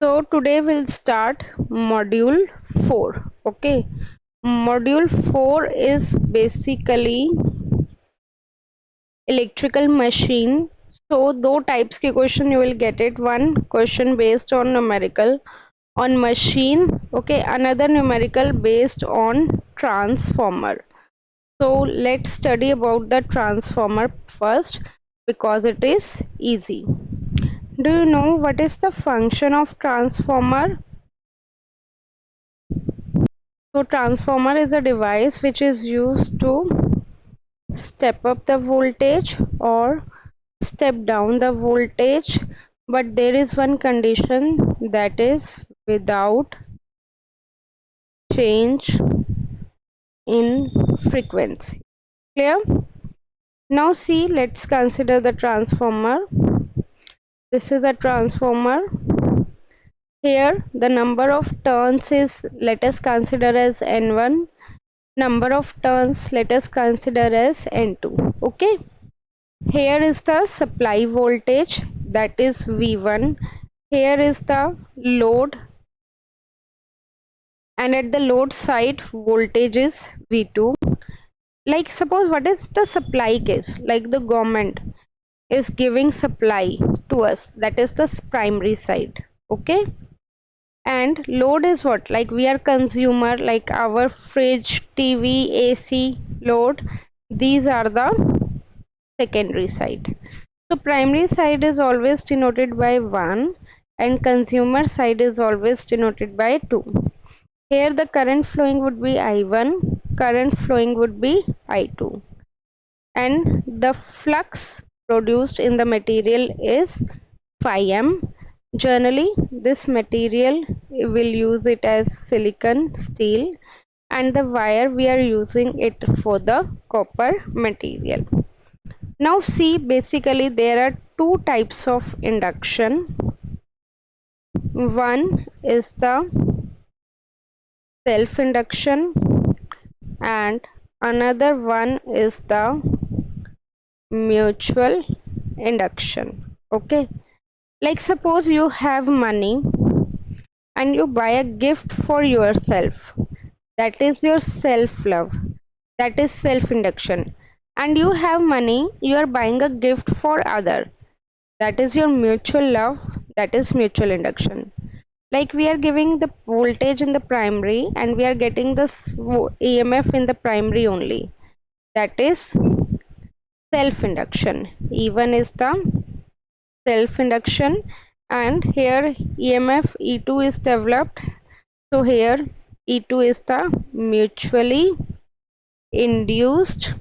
So today we'll start module 4. Okay, module 4 is basically electrical machine. So दो types के question you will get it. One question based on numerical on machine. Okay, another numerical based on transformer. So let's study about the transformer first because it is easy. Do you know what is the function of transformer? So transformer is a device which is used to step up the voltage or step down the voltage, but there is one condition, that is without change in frequency. Clear? Now see, let's consider the transformer. This is a transformer. Here the number of turns is, let us consider as N1. Number of turns let us consider as N2. Okay, here is the supply voltage, that is V1. Here is the load, and at the load side voltage is V2. Like suppose what is the supply case, like the government is giving supply to us, that is the primary side. Okay, and load is what, like we are consumer, like our fridge, TV, AC load, these are the secondary side. So primary side is always denoted by 1 and consumer side is always denoted by 2. Here the current flowing would be I1, current flowing would be I2, and the flux produced in the material is phi m. Generally this material will use it as silicon steel, and the wire we are using it for the copper material. Now see, basically there are two types of induction. One is the self induction and another one is the mutual induction. Okay, like suppose you have money and you buy a gift for yourself, that is your self love, that is self induction. And you have money, you are buying a gift for other, that is your mutual love, that is mutual induction. Like we are giving the voltage in the primary and we are getting this EMF in the primary only, that is self induction. E1 is the self induction, and here EMF E2 is developed, so here E2 is the mutually induced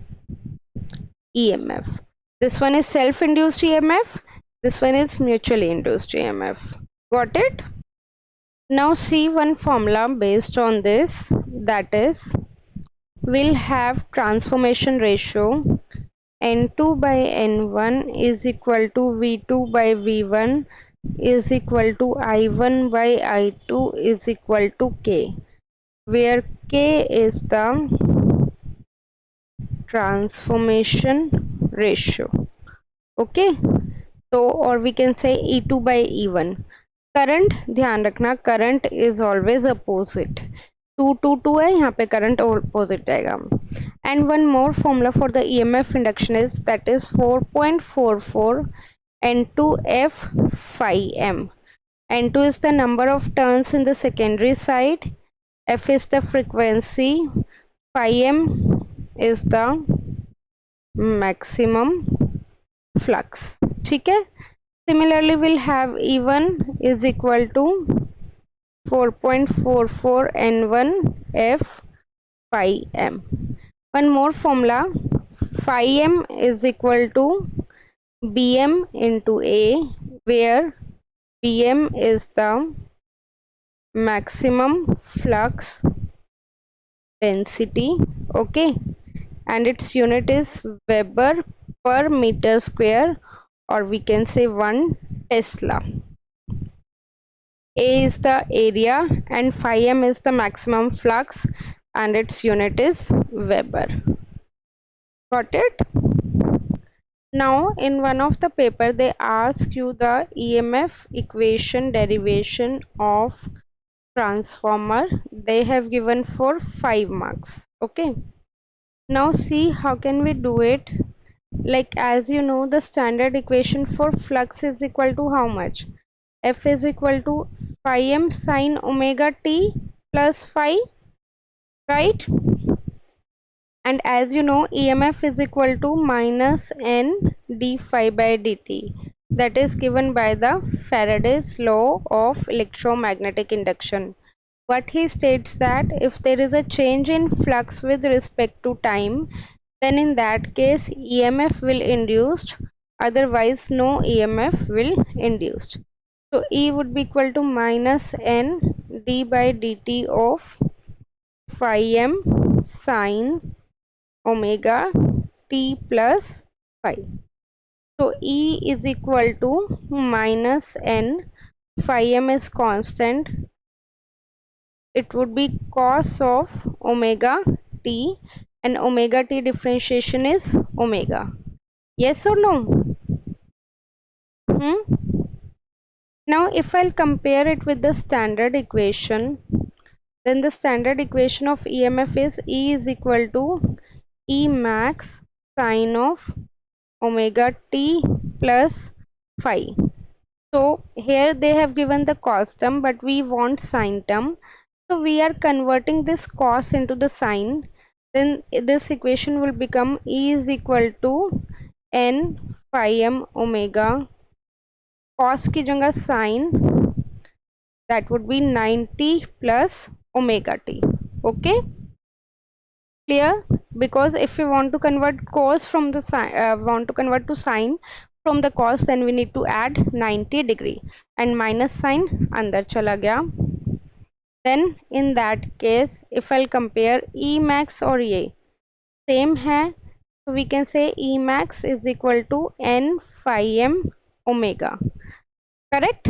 EMF. This one is self induced EMF, this one is mutually induced EMF. Got it? Now see one formula based on this, that is we'll have transformation ratio N2 by N1 is equal to V2 by V1 is equal to I1 by I2 is equal to K, where K is the transformation ratio. Okay, so or we can say E2 by E1. Current ध्यान रखना, current is always opposite, 2 2 2 है, यहाँ पे current opposite आएगा. And one more formula for the EMF induction is, that is 4.44 N2 F phi m. N2 is the number of turns in the secondary side, F is the frequency, phi m is the maximum flux. ठीक है. Similarly, we'll have E1 is equal to 4.44 N1 F phi m. One more formula, phi m is equal to Bm into A, where Bm is the maximum flux density. Okay, and its unit is Weber per meter square, or we can say 1 Tesla. A is the area and phi m is the maximum flux and its unit is Weber. Got it? Now in one of the paper they ask you the EMF equation derivation of transformer. They have given for 5 marks. Okay, now see how can we do it. Like, as you know, the standard equation for flux is equal to how much? F is equal to phi m sine omega t plus phi, right? And as you know, EMF is equal to minus n d phi by dt. That is given by the Faraday's law of electromagnetic induction. What he states that if there is a change in flux with respect to time, then in that case EMF will induced, otherwise no EMF will induced. So E would be equal to minus n d by dt of phi m sine omega t plus phi. So E is equal to minus n, phi m is constant, it would be cos of omega t, and omega t differentiation is omega. Yes or no? Now if I'll compare it with the standard equation, then the standard equation of EMF is E is equal to E max sine of omega t plus phi. So here they have given the cos term, but we want sine term. So we are converting this cos into the sine. Then this equation will become E is equal to n phi m omega cos की जगह sine, that would be 90 plus omega t. Okay, clear? Because if we want to convert cos from the want to convert to sine from the cos, then we need to add 90 degree and minus sign अंदर चला गया. Then in that case if I'll compare E max और ये same है, so we can say E max is equal to n phi m omega, correct?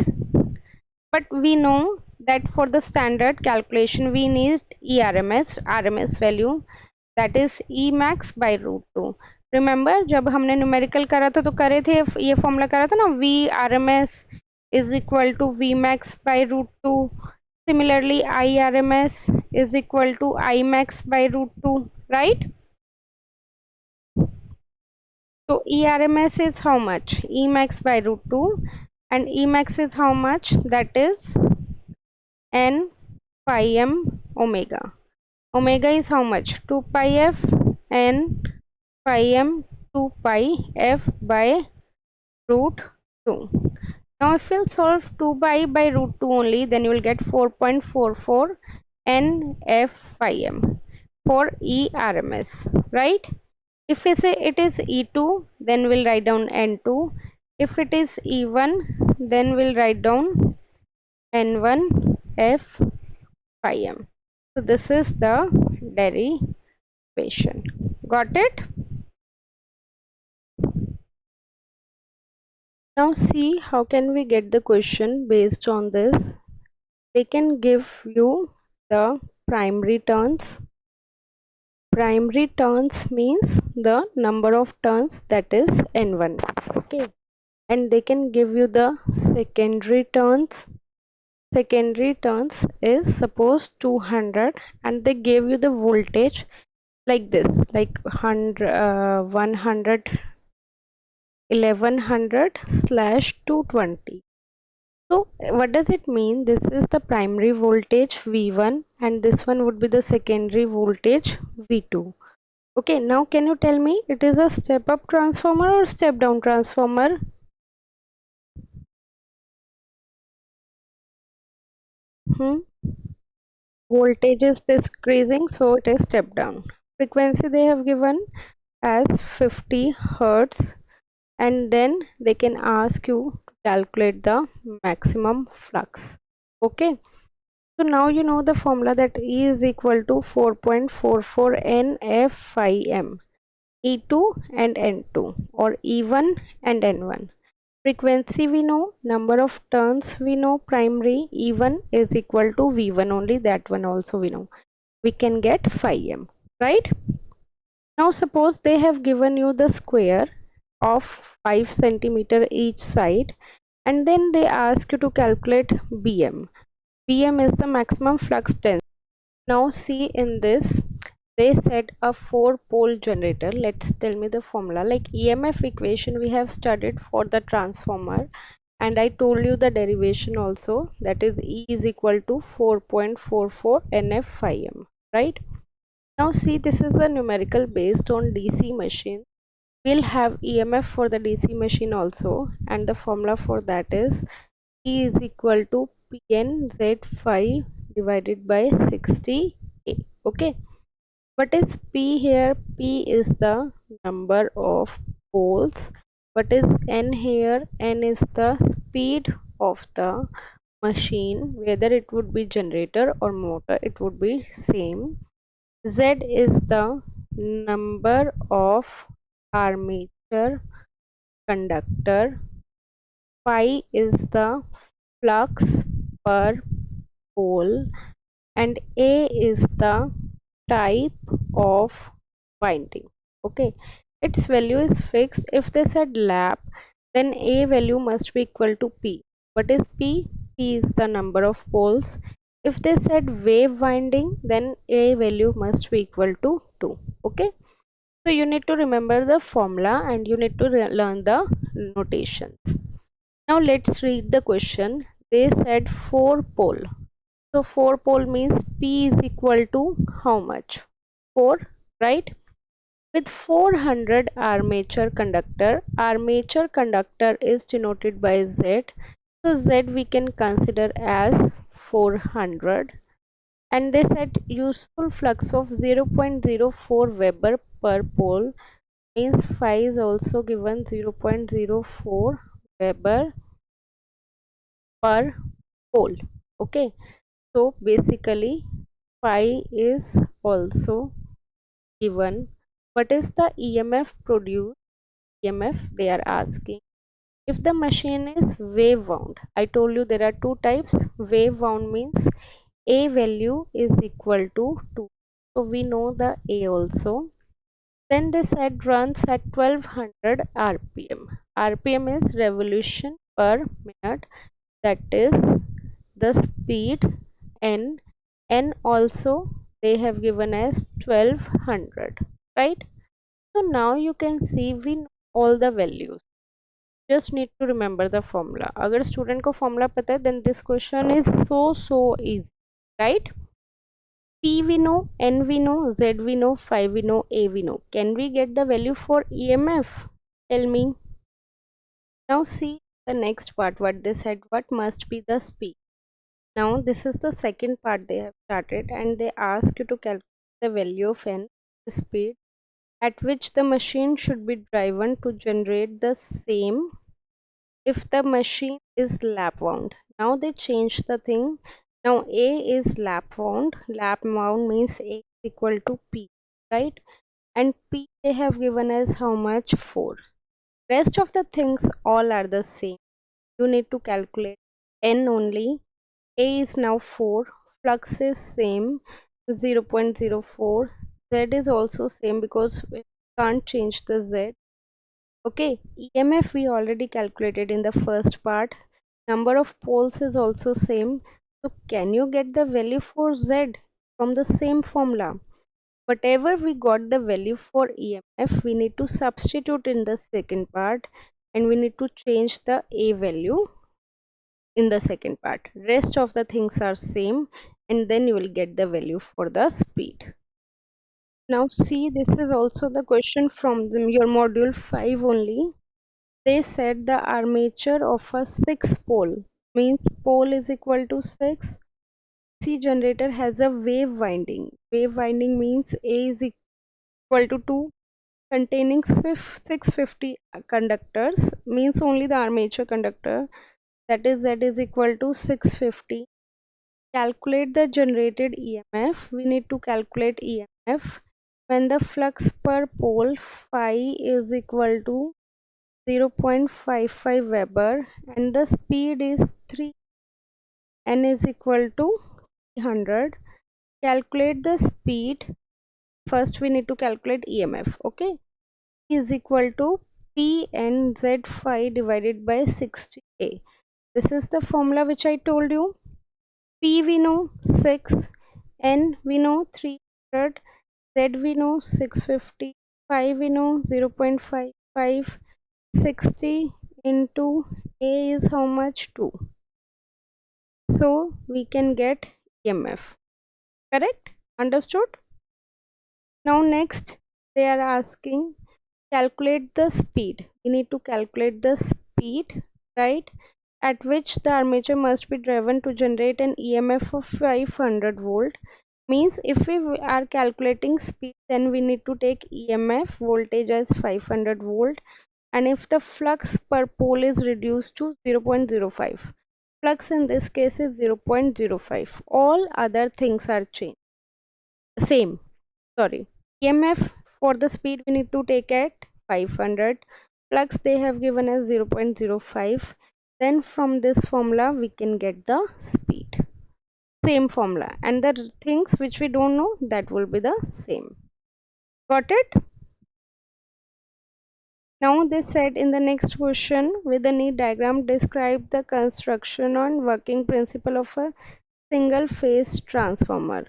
But we know that for the standard calculation we need RMS value, that is E max by root 2. Remember जब हमने numerical करा था तो करे थे ये formula करा था ना, V RMS is equal to V max by root 2. Similarly I RMS is equal to I max by root 2, right? So E RMS is how much? E max by root 2, and E max is how much? That is n phi m omega. Omega is how much? 2 pi f n phi m 2 pi f by root 2. Now if you'll solve 2 pi by root 2 only, then you will get 4.44 n f phi m for E RMS, right? If we say it is E2, then we'll write down N2. If it is E1, then we'll write down N1 F phi m. So this is the derivation. Got it? Now see how can we get the question based on this. They can give you the primary turns. Primary turns means the number of turns, that is N1. Okay. And they can give you the secondary turns. Secondary turns is suppose 200, and they gave you the voltage like this, like 100 1100 slash 220. So what does it mean? This is the primary voltage V1 and this one would be the secondary voltage V2. Okay, now can you tell me it is a step up transformer or step down transformer? Voltage is decreasing, so it is step down. Frequency they have given as 50 hertz, and then they can ask you to calculate the maximum flux. Okay, so now you know the formula that E is equal to 4.44 NF phi m, E2 and N2, or E1 and N1. Frequency we know, number of turns we know, primary E1 is equal to V1 only, that one also we know. We can get phi m, right? Now suppose they have given you the square of 5 centimeter each side, and then they ask you to calculate BM. BM is the maximum flux density. Now see in this, they said a 4-pole generator. Let's tell me the formula. Like EMF equation we have studied for the transformer, and I told you the derivation also, that is E is equal to 4.44 NF phi m, right? Now see, this is the numerical based on DC machine. We'll have EMF for the DC machine also, and the formula for that is E is equal to PN Z divided by 60A. Okay, what is P here? P is the number of poles. What is N here? N is the speed of the machine, whether it would be generator or motor, it would be same. Z is the number of armature conductor. Phi is the flux per pole, and A is the type of winding. Okay, its value is fixed. If they said lap, then A value must be equal to P. What is P? P is the number of poles. If they said wave winding, then A value must be equal to 2. Okay, so you need to remember the formula and you need to learn the notations. Now let's read the question. They said 4 pole. So 4 pole means P is equal to how much? 4, right? With 400 armature conductor is denoted by Z. So Z we can consider as 400. And they said useful flux of 0.04 Weber per pole, means phi is also given 0.04 Weber per pole. Okay, so basically phi is also given. What is the EMF produced? EMF they are asking. If the machine is wave wound, I told you there are two types. Wave wound means A value is equal to 2. So we know the A also. Then they said runs at 1200 RPM. RPM is revolution per minute. That is the speed. N. N also they have given as 1200. Right? So now you can see we know all the values. Just need to remember the formula. अगर student को formula पता है, then this question is so easy, right? P we know, N we know, Z we know, phi we know, A we know. Can we get the value for EMF? Tell me. Now see the next part. What they said. What must be the speed? Now this is the second part they have started, and they ask you to calculate the value of N, the speed at which the machine should be driven to generate the same if the machine is lap wound. Now they change the thing. Now A is lap wound. Lap wound means A is equal to P, right? And P they have given as how much? 4. Rest of the things all are the same. You need to calculate N only. A is now 4. Flux is same, 0.04. Z is also same because we can't change the Z. Okay, EMF we already calculated in the first part. Number of poles is also same. So can you get the value for Z from the same formula? Whatever we got the value for EMF, we need to substitute in the second part, and we need to change the A value in the second part. Rest of the things are same, and then you will get the value for the speed. Now see, this is also the question from your module 5 only. They said the armature of a 6 pole, means pole is equal to 6. C generator has a wave winding. Wave winding means A is equal to 2, containing 650 conductors, means only the armature conductor, that is Z is equal to 650. Calculate the generated EMF. We need to calculate EMF when the flux per pole phi is equal to 0.55 Weber and the speed is 3. N is equal to 300. Calculate the speed. First we need to calculate EMF. Okay, E is equal to P N Z phi divided by 60A. This is the formula which I told you. P we know 6, N we know 300, Z we know 650, phi we know 0.55, 60 into A is how much? 2. So we can get EMF. Correct? Understood? Now next they are asking calculate the speed. We need to calculate the speed, right, at which the armature must be driven to generate an EMF of 500 volt. Means if we are calculating speed, then we need to take EMF voltage as 500 volt, and if the flux per pole is reduced to 0.05, flux in this case is 0.05, all other things are changed same, sorry, EMF for the speed we need to take at 500, flux they have given as 0.05, then from this formula we can get the speed, same formula, and the things which we don't know, that will be the same. Got it? Now they said in the next question, with a neat diagram describe the construction and working principle of a single phase transformer.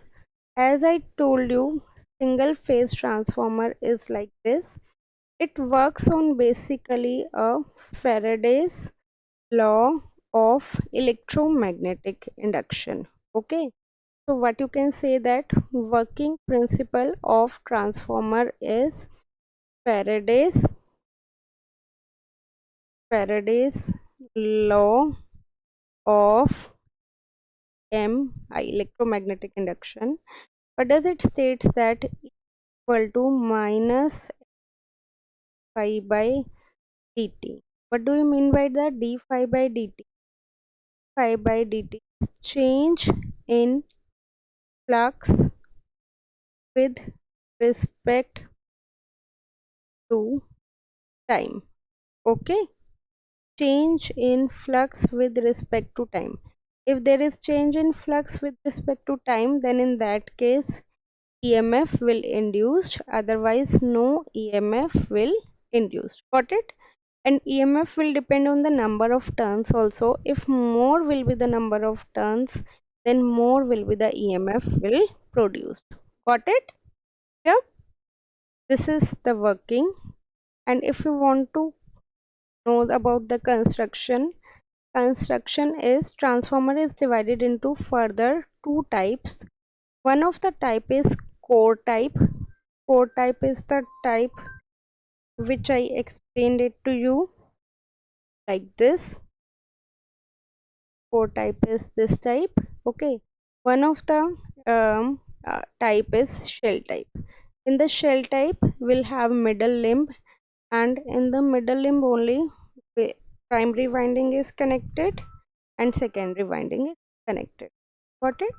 As I told you, single phase transformer is like this. It works on basically a Faraday's law of electromagnetic induction. Okay, so what you can say, that working principle of transformer is Faraday's law of electromagnetic induction. What does it states? That equal to minus phi by dt. What do you mean by that? D phi by dt. Phi by dt is change in flux with respect to time. Okay, change in flux with respect to time. If there is change in flux with respect to time, then in that case EMF will induced, otherwise no EMF will induced. Got it? And EMF will depend on the number of turns also. If more will be the number of turns, then more will be the EMF will produced. Got it? Yeah. This is the working. And if you want to know about the construction is transformer is divided into further two types. One of the type is core type. Core type is the type which I explained it to you like this. Core type is this type. Okay, one of the type is shell type. In the shell type we'll have middle limb, and in the middle limb only primary winding is connected and secondary winding is connected. Got it?